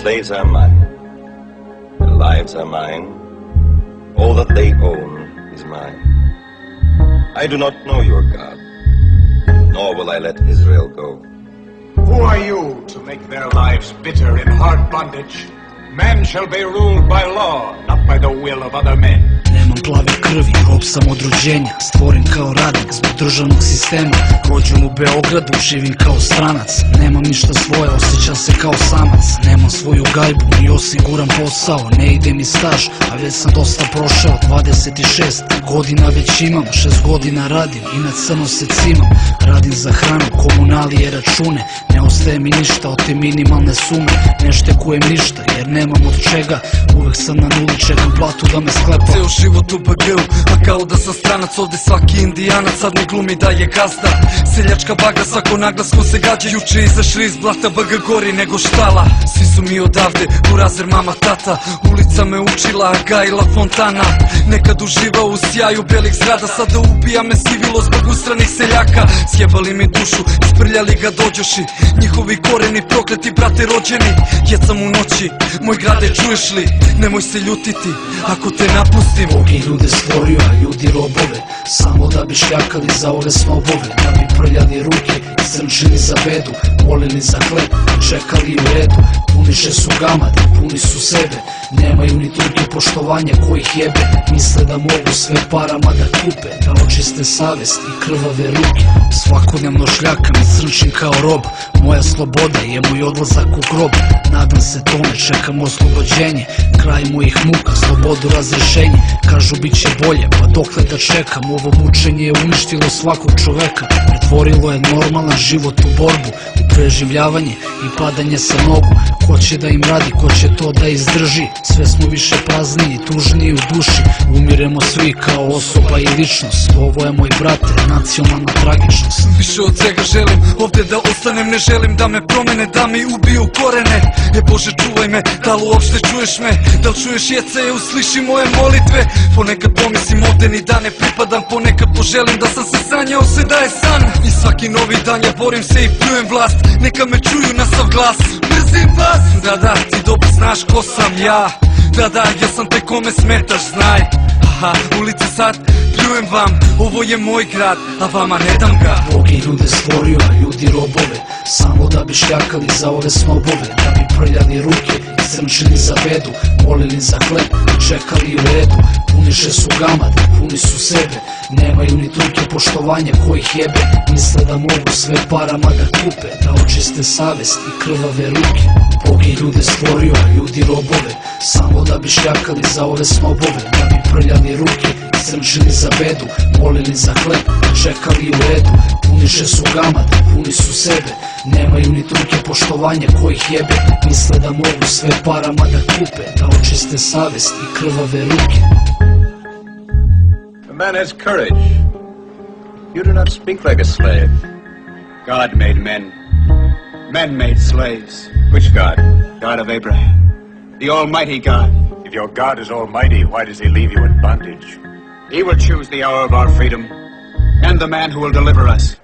slaves are mine. Their lives are mine. All that they own is mine. I do not know your God, nor will I let Israel go. Who are you to make their lives bitter in hard bondage? Men shall be ruled by law, not by the will of other men. Nemam plave krvi, rob sam od rođenja, stvoren kao radnik zbog državnog sistema. Rođen u Beogradu, živim kao stranac, nemam ništa svoje, osjećam se kao samac. Nemam svoju gajbu, ni osiguran posao, ne ide mi staž, a već sam dosta prošao. 26 godina već imam, 6 godina radim i na crno se cimam. Radim za hranu, komunalije, račune, ne ostaje mi ništa od te minimalne sume. Ne štekujem ništa jer nemam od čega, uvek sam na nuli, čekam platu da me sklepa. Ceo život u BG-u, a kao da sam stranac, ovde svaki indijanac sad ne glumi da je gazda. Seljačka baga, svako naglaskom se gađa, juče izašli iz blata, BG gori nego štala. Svi su mi odavde, burazer, mama, tata, ulica me učila, gajila fontana. Nekad uživao u sjaju belih zgrada, sada ubija me sivilo zbog ustranih seljaka. Sjebali mi dušu, isprljali ga dođoši, njihovi koreni prokleti, brate rođeni. Jecam u noći, moj grade, čuješ li? Nemoj se ljutiti ako te napustim. Bog je ljude stvorio, a ljudi robove, samo da bi šljakali za ove snobove. Da bi prljali ruke i crnčili za bedu, molili za hleb, čekali u redu. Puniše su gamade, puni su sebe, nemaju ni trunke poštovanja kojih jebe. Misle da mogu sve parama da kupe, da očiste savest i krvave ruke. Svakodnevno šljakam i crnčim kao rob, moja sloboda je moj odlazak u grob. Nadam se tome, čekam oslobođenje, kraj mojih muka, slobodu, razrešenje. Kažu bit će bolje, pa dokle da čekam? Ovo mučenje je uništilo svakog čoveka, pretvorilo je normalan život u borbu, u preživljavanje i padanje sa nogu. Ko će da im radi, ko će to da izdrži? Sve smo više prazniji, tužniji u duši, umiremo svi kao osoba i ličnost. Ovo je, moj brate, nacionalna tragičnost. Više od svega želim ovde da ostanem, ne želim da me promene, da mi ubiju korene. Bože, čuvaj me, da li uopšte čuješ me? Da li čuješ jecaje, usliši moje molitve? Ponekad pomislim ovde ni da ne pripadam, ponekad poželim da sam se sanjao sve da je san. I svaki novi dan ja borim se i pljujem vlast, neka me čuju na sav glas. Mrzim vas! Da, ti dobro znaš ko sam ja. Da, ja sam te kome smetaš, znaj. Aha, ulice sad, pljujem vam, ovo je moj grad, a vama ne dam ga. Bog je ljude stvorio, a ljudi robove, samo da bi šljakali za ove snobove. Da bi prljali ruke i crnčili za bedu, molili za hleb, čekali u redu. Puniše su gamade, puni su sebe, nemaju ni trunke poštovanja kojih jebe. Misle da mogu sve parama da kupe, da očiste savest i krvave ruke. Bog je ljude stvorio, a ljudi robove, samo da bi šljakali za ove snobove. Da bi prljali ruke i crnčili za bedu, molili za hleb, čekali u redu. Puniše su gamade, puni su sebe, nemaju ni trunke poštovanja kojih jebe. Misle da mogu sve parama da kupe, da očiste savest i krvave ruke. A man has courage. You do not speak like a slave. God made men. Men made slaves. Which God? God of Abraham. The Almighty God. If your God is almighty, why does he leave you in bondage? He will choose the hour of our freedom and the man who will deliver us.